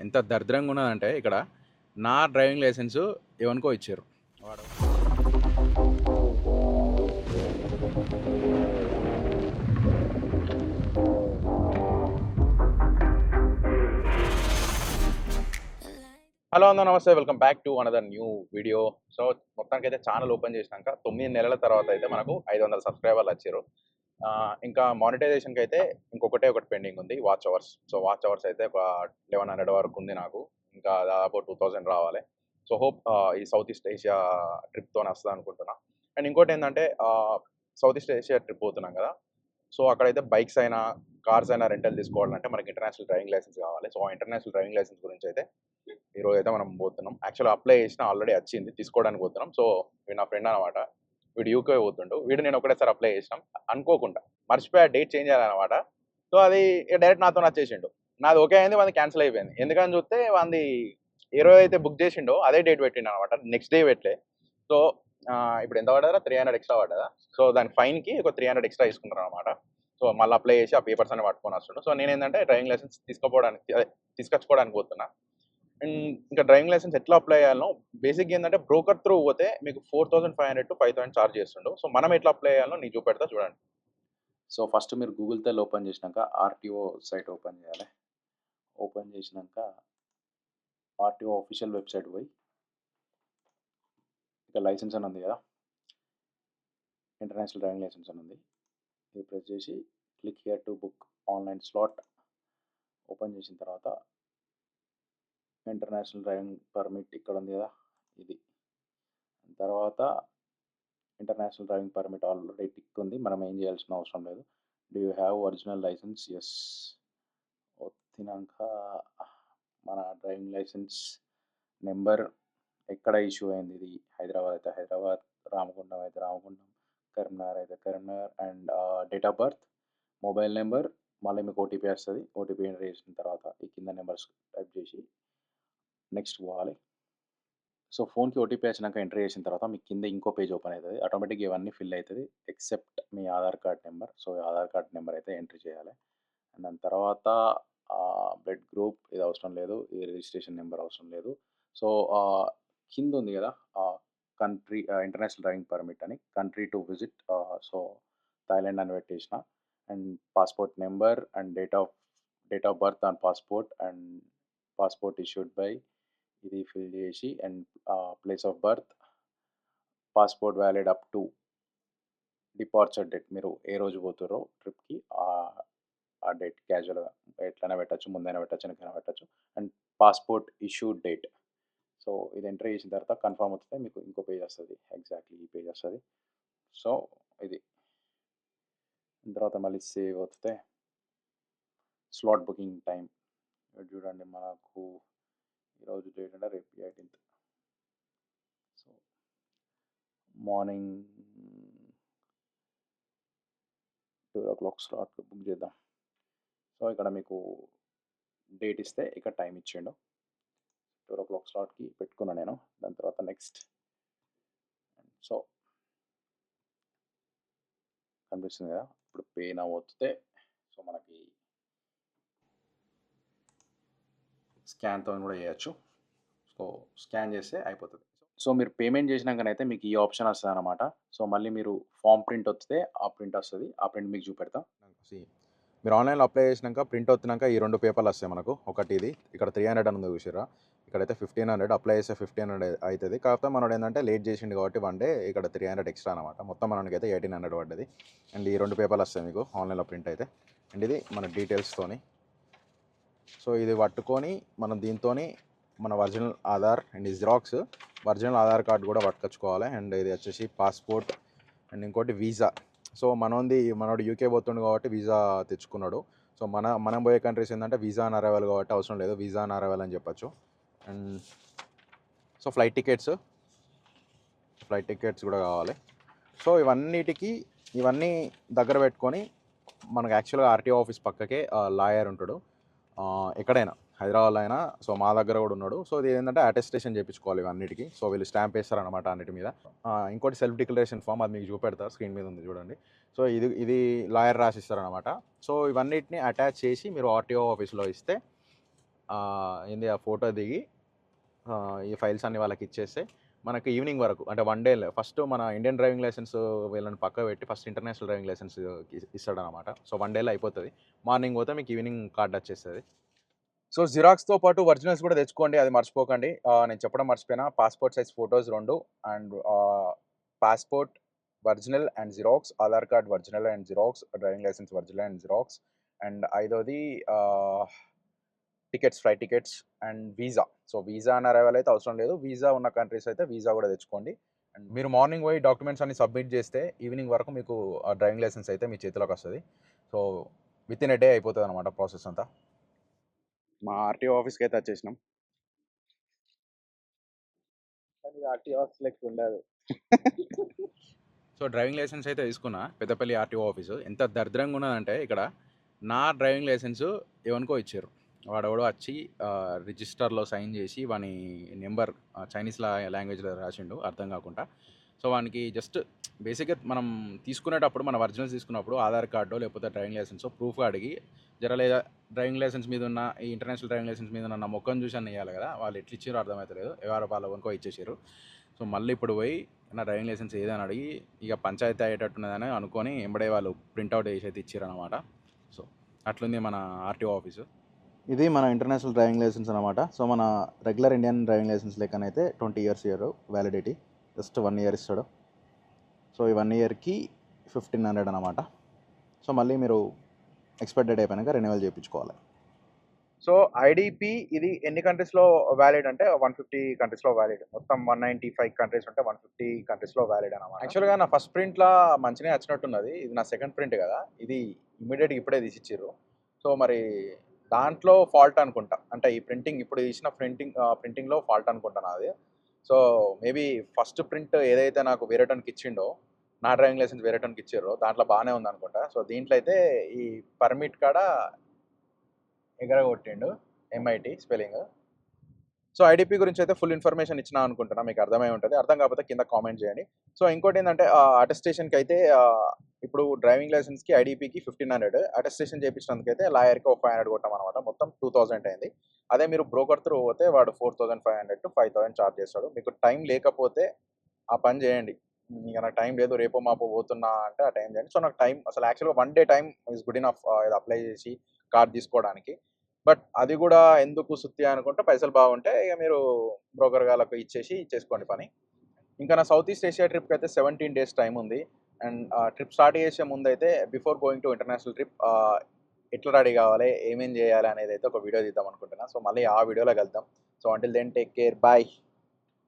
ఎంత దరిద్రంగా ఉన్నదంటే ఇక్కడ నా డ్రైవింగ్ లైసెన్స్ ఎవరికో ఇచ్చారు. వాడు హలో అన్న నమస్తే, welcome back to another new video. So మొత్తానికైతే ఛానల్ ఓపెన్ చేసినాక 9 నెలల తర్వాత అయితే మనకు 500 సబ్స్క్రైబర్లు వచ్చారు. ఇంకా మానిటైజేషన్కి అయితే ఒకటి పెండింగ్ ఉంది, watch hours. So watch hours అయితే ఒక 1100 వరకు ఉంది నాకు. ఇంకా దాదాపు 2000 రావాలి. సో హోప్ ఈ సౌత్ ఈస్ట్ ఏషియా ట్రిప్తోనే వస్తుంది అనుకుంటున్నా. అండ్ ఇంకోటి ఏంటంటే సౌత్ ఈస్ట్ ఏషియా ట్రిప్ పోతున్నాం కదా. సో అక్కడైతే బైక్స్ అయినా కార్స్ అయినా రెంటల్ తీసుకోవాలంటే మనకి ఇంటర్నేషనల్ డ్రైవింగ్ లైసెన్స్ కావాలి. సో ఆ ఇంటర్నేషనల్ డ్రైవింగ్ లైసెన్స్ గురించి అయితే ఈరోజు అయితే మనం పోతున్నాం. యాక్చువల్‌గా అప్లై చేసినా, ఆల్రెడీ వచ్చింది, తీసుకోవడానికి పోతున్నాం. సో వీడు నా ఫ్రెండ్ అనమాట. వీడు యూకే పోతుండు. వీడు నేను ఒకటేసారి అప్లై చేసినాం. అనుకోకుండా మర్చిపోయా, డేట్ చేంజ్ చేయాలనమాట. సో అది డైరెక్ట్ నాతోని వచ్చేసిండు. నాది ఓకే అయింది, వానిది క్యాన్సిల్ అయిపోయింది. ఎందుకని చూస్తే వానిది ఏ రోజైతే బుక్ చేసిండో అదే డేట్ పెట్టిండనమాట. నెక్స్ట్ డే పెట్టలే. సో ఇప్పుడు ఎంత పడ్డదిరా? 300 ఎక్స్ట్రా పడ్డదా? సో దాని ఫైన్‌కి ఒక 300 ఎక్స్ట్రా తీసుకున్నారనమాట. సో మళ్ళీ అప్లై చేసి ఆ పేపర్స్ అన్ని పట్టుకొని వస్తుండు. సో నేనేందంటే డ్రైవింగ్ లైసెన్స్ తీసుకొచ్చుకోవడానికి పోతున్నా. అండ్ ఇంకా డ్రైవింగ్ లైసెన్స్ ఎట్లా అప్లై చేయాలనో బేసిక్‌గా ఏందంటే బ్రోకర్ త్రూ పోతే మీకు 4500-5000 చార్జ్ చేస్తుండు. సో మనం ఎట్లా అప్లై చేయాలో నీకు చూపెడతా చూడండి. సో ఫస్ట్ మీరు గూగుల్ తెల్ ఓపెన్ చేసినాక ఆర్‌టీఓ సైట్ ఓపెన్ చేయాలి. ఓపెన్ చేసినాక ఆర్‌టీఓ ఆఫీషియల్ వెబ్‌సైట్ పోయి ఇక లైసెన్స్ అని ఉంది కదా, ఇంటర్నేషనల్ డ్రైవింగ్ లైసెన్స్ అని ఉంది. ఇది ప్రెస్ చేసి click here to book online slot open చేసిన తర్వాత ఇంటర్నేషనల్ డ్రైవింగ్ పర్మిట్ ఇక్కడ ఉంది కదా, ఇది తర్వాత international driving permit already tick ఉంది, మనం ఏం చేయాల్సిన అవసరం లేదు. Do you have original licence? Yes వచ్చినాక మన డ్రైవింగ్ లైసెన్స్ నెంబర్ ఎక్కడ ఇష్యూ అయింది, ఇది హైదరాబాద్ అయితే హైదరాబాద్, రామగుండం అయితే రామగుండం, కరీంనగర్ అయితే Karimnagar, and date of birth, mobile number, మళ్ళీ మీకు ఓటీపీ వస్తుంది. ఓటీపీ ఎంటర్ చేసిన తర్వాత ఈ కింద నెంబర్స్ టైప్ చేసి నెక్స్ట్ పోవాలి. సో ఫోన్కి ఓటీపీ వచ్చినాక ఎంటర్ చేసిన తర్వాత మీకు కింద ఇంకో పేజ్ ఓపెన్ అవుతుంది. ఆటోమేటిక్గా ఇవన్నీ ఫిల్ అవుతుంది ఎక్సెప్ట్ మీ Aadhaar card number. So Aadhaar card number అయితే ఎంట్రీ చేయాలి. అండ్ దాని తర్వాత బ్లడ్ గ్రూప్ ఇది అవసరం లేదు, ఈ రిజిస్ట్రేషన్ నెంబర్ అవసరం లేదు. సో కింద ఉంది కదా కంట్రీ ఇంటర్నేషనల్ డ్రైవింగ్ పర్మిట్ అని, country to visit, so Thailand అని పెట్టేసిన. And passport number and date of birth on passport and passport issued by, ఇది ఫిల్ చేసి and place of birth, passport valid up to departure date, మీరు ఏ రోజు పోతారో ట్రిప్కి ఆ డేట్ క్యాజువల్గా ఎట్లైనా పెట్టచ్చు, ముందైనా పెట్టచ్చు, వెనకైనా పెట్టచ్చు. And passport issued date. So ఇది ఎంటర్ చేసిన తర్వాత కన్ఫర్మ్ వస్తే మీకు ఇంకో పేజ్ వస్తుంది, ఎగ్జాక్ట్లీ ఈ పేజ్ వస్తుంది. సో ఇది తర్వాత మళ్ళీ సేవ్ వస్తే స్లాట్ బుకింగ్ టైం చూడండి, మనకు ఈరోజు డేట్ అంటే రేపు 18th. So morning 12 o'clock slot book చేద్దాం. సో ఇక్కడ మీకు డేట్ ఇస్తే ఇక్కడ టైం ఇచ్చిండు. 12 o'clock స్లాట్కి పెట్టుకున్నా నేను. దాని తర్వాత నెక్స్ట్. సో కనిపిస్తుంది కదా, ఇప్పుడు పే నా వస్తే సో మనకి స్కాన్తో కూడా చేయొచ్చు. సో స్కాన్ చేస్తే అయిపోతుంది. సో మీరు పేమెంట్ చేసినాకనైతే మీకు ఈ ఆప్షన్ వస్తుంది అనమాట. సో మళ్ళీ మీరు ఫామ్ ప్రింట్ వస్తే ఆ ప్రింట్ వస్తుంది, ఆ ప్రింట్ మీకు చూపెడతా. మీరు ఆన్లైన్లో అప్లై చేసినాక ప్రింట్ వచ్చినాక ఈ 2 పేపర్లు వస్తాయి మనకు. ఒకటి ఇది, ఇక్కడ 300 అని ఉంది చూసిరా, ఇక్కడైతే 1500. అప్లై చేస్తే 1500 అవుతుంది. కాకపోతే మనోడు ఏంటంటే లేట్ చేసిండు కాబట్టి 1 డే ఇక్కడ 300 ఎక్స్ట్రా అనమాట. మొత్తం మనకి అయితే 1800 పడ్డది. అండ్ ఈ 2 పేపర్లు వస్తాయి మీకు ఆన్లైన్లో ప్రింట్ అయితే. అండ్ ఇది మన డీటెయిల్స్తోని. సో ఇది పట్టుకొని మనం దీంతో మన ఒరిజినల్ ఆధార్ అండ్ ఈ జిరాక్స్, ఒరిజినల్ ఆధార్ కార్డు కూడా పట్టుకొచ్చుకోవాలి. అండ్ ఇది వచ్చేసి పాస్పోర్ట్ అండ్ ఇంకోటి వీసా. సో మనోడు యూకే పోతుండు కాబట్టి వీసా తెచ్చుకున్నాడు. సో మనం పోయే కంట్రీస్ ఏంటంటే వీసా ఆన్ అరైవల్ కాబట్టి అవసరం లేదు, వీసా ఆన్ అరైవల్ అని చెప్పచ్చు. అండ్ సో ఫ్లైట్ టికెట్స్ కూడా కావాలి. సో ఇవన్నీ దగ్గర పెట్టుకొని మనకు యాక్చువల్గా ఆర్టీఓ ఆఫీస్ పక్కకే లాయర్ ఉంటాడు, ఎక్కడైనా హైదరాబాద్లో అయినా. సో మా దగ్గర కూడా ఉన్నాడు. సో ఇది ఏంటంటే అటెస్టేషన్ చేయించుకోవాలి ఇవన్నిటికీ. సో వీళ్ళు స్టాంప్ వేస్తారనమాట అన్నిటి మీద. ఇంకోటి సెల్ఫ్ డిక్లరేషన్ ఫామ్, అది మీకు చూపెడతారు, స్క్రీన్ మీద ఉంది చూడండి. సో ఇది లాయర్ రాసిస్తారనమాట. సో ఇవన్నిటిని అటాచ్ చేసి మీరు ఆర్టీఓ ఆఫీస్లో ఇస్తే ఏంది ఆ ఫోటో దిగి ఈ ఫైల్స్ అన్ని వాళ్ళకి ఇచ్చేస్తే మనకి ఈవినింగ్ వరకు అంటే వన్ డే ఫస్ట్ మన ఇండియన్ డ్రైవింగ్ లైసెన్స్ వీళ్ళని పక్క పెట్టి ఫస్ట్ ఇంటర్నేషనల్ డ్రైవింగ్ లైసెన్స్ ఇస్తాడనమాట. సో వన్ డేలో అయిపోతుంది. మార్నింగ్ పోతే మీకు ఈవినింగ్ కార్డ్ వచ్చేస్తుంది. సో జిరాక్స్తో పాటు ఒరిజినల్స్ కూడా తెచ్చుకోండి, అది మర్చిపోకండి. నేను చెప్పడం మర్చిపోయినా, passport size photos 2 and passport original and xerox, Aadhaar card original and xerox, driving licence original and xerox, and ఐదోది tickets, flight tickets and visa. So visa and arrival అయితే అవసరం లేదు. వీసా ఉన్న కంట్రీస్ అయితే వీసా కూడా తెచ్చుకోండి. అండ్ మీరు morning పోయి డాక్యుమెంట్స్ అన్ని సబ్మిట్ చేస్తే ఈవినింగ్ వరకు మీకు డ్రైవింగ్ లైసెన్స్ అయితే మీ చేతిలోకి వస్తుంది. So with in a day అయిపోతుంది అనమాట ప్రాసెస్ అంతా. మా ఆర్టీఓ ఆఫీస్కి అయితే వచ్చేసినాం. ఆర్టీఓ ఆఫీస్ లెక్క ఉండదు. సో డ్రైవింగ్ లైసెన్స్ అయితే తీసుకున్నా, పెద్దపల్లి ఆర్టీఓ ఆఫీసు. ఎంత దరిద్రంగా ఉన్నదంటే ఇక్కడ నా డ్రైవింగ్ లైసెన్స్ ఎవరికో ఇచ్చారు. వాడెవడో వచ్చి రిజిస్టర్లో సైన్ చేసి వాని నెంబర్ చైనీస్ లాంగ్వేజ్లో రాసిండు అర్థం కాకుండా. సో వానికి జస్ట్ బేసిక్గా మనం తీసుకునేటప్పుడు మన ఒరిజినల్స్ తీసుకున్నప్పుడు ఆధార్ కార్డో లేకపోతే డ్రైవింగ్ లైసెన్సో ప్రూఫ్గా అడిగి లేదా డ్రైవింగ్ లైసెన్స్ మీద ఉన్న ఈ ఇంటర్నేషనల్ డ్రైవింగ్ లైసెన్స్ మీద ఉన్న నా మొక్కను చూసి అని ఇవ్వాలి కదా. వాళ్ళు ఎట్లా ఇచ్చారో అర్థమవుతలేదు. ఎవరో వాళ్ళ వనుకో ఇచ్చేసారు. సో మళ్ళీ ఇప్పుడు పోయి నా డ్రైవింగ్ లైసెన్స్ ఏదని అడిగి ఇక పంచాయతీ అయ్యేటట్టున్నదని అనుకొని ఎంబడే వాళ్ళు ప్రింట్అవుట్ చేసి అయితే ఇచ్చారనమాట. సో అట్లుంది మన ఆర్టీఓ ఆఫీసు. ఇది మన ఇంటర్నేషనల్ డ్రైవింగ్ లైసెన్స్ అనమాట. సో మన రెగ్యులర్ ఇండియన్ డ్రైవింగ్ లైసెన్స్ లెక్కనైతే 20 years year validity, just 1 year ఇస్తాడు. సో ఈ 1 yearకి 1500 అనమాట. సో మళ్ళీ మీరు ఎక్స్పైర్ డేట్ అయిపోయాక రెన్యువల్ చేయించుకోవాలి. సో ఐడిపి ఇది ఎన్ని కంట్రీస్లో వ్యాలిడ్ అంటే 150 కంట్రీస్లో వ్యాలిడ్. మొత్తం 195 కంట్రీస్ ఉంటే 150 కంట్రీస్లో వ్యాలిడ్ అనమాట. యాక్చువల్గా నా ఫస్ట్ ప్రింట్లో మంచిగా వచ్చినట్టున్నది. ఇది నా సెకండ్ ప్రింట్ కదా, ఇది ఇమీడియట్గా ఇప్పుడే తీసిచ్చారు. సో మరి దాంట్లో ఫాల్ట్ అనుకుంటా, అంటే ఈ ప్రింటింగ్ ఇప్పుడు తీసిన ప్రింటింగ్లో ఫాల్ట్ అనుకుంటాను అది. సో మేబీ ఫస్ట్ ప్రింట్ ఏదైతే నాకు వేరేటానికి ఇచ్చిండో, నా డ్రైవింగ్ లైసెన్స్ వేరేటానికి ఇచ్చారో దాంట్లో బాగానే ఉంది అనుకుంటా. సో దీంట్లో అయితే ఈ పర్మిట్ కాడ ఎగరగొట్టిండు ఎంఐటి స్పెల్లింగ్. సో ఐడిపి గురించి అయితే ఫుల్ ఇన్ఫర్మేషన్ ఇచ్చినా అనుకుంటున్నా, మీకు అర్థమై ఉంటుంది. అర్థం కాకపోతే కింద కామెంట్ చేయండి. సో ఇంకోటి ఏంటంటే అటెస్టేషన్కి అయితే ఇప్పుడు డ్రైవింగ్ లైసెన్స్కి ఐడిపికి 1500, అటెస్టేషన్ చేయించినందుకు అయితే లాయర్కి ఒక 500 కొట్టాం అనమాట. మొత్తం 2000 అయింది. అదే మీరు బ్రోకర్ త్రూ పోతే వాడు 4500 to 5000 ఛార్జ్ చేస్తాడు. మీకు టైం లేకపోతే ఆ పని చేయండి. ఇక నాకు టైం లేదు రేపో మాపో పోతున్నా అంటే ఆ టైం చేయండి. సో నాకు టైం అసలు యాక్చువల్గా 1 day time is good enough ఇది అప్లై చేసి కార్డ్ తీసుకోవడానికి. బట్ అది కూడా ఎందుకు సుత్తి అనుకుంటే పైసలు బాగుంటే ఇక మీరు బ్రోకర్ గాళ్ళకు ఇచ్చేసుకోండి పని. ఇంకా నా సౌత్ ఈస్ట్ ఏషియా ట్రిప్కి అయితే 17 days టైం ఉంది. అండ్ ట్రిప్ స్టార్ట్ చేసే ముందు అయితే before going to international trip ఎట్లా రెడీ కావాలి, ఏమేం చేయాలి అనేది అయితే ఒక వీడియో తీద్దాం అనుకుంటున్నా. సో మళ్ళీ ఆ వీడియోలో కలుద్దాం. So until then take care, bye.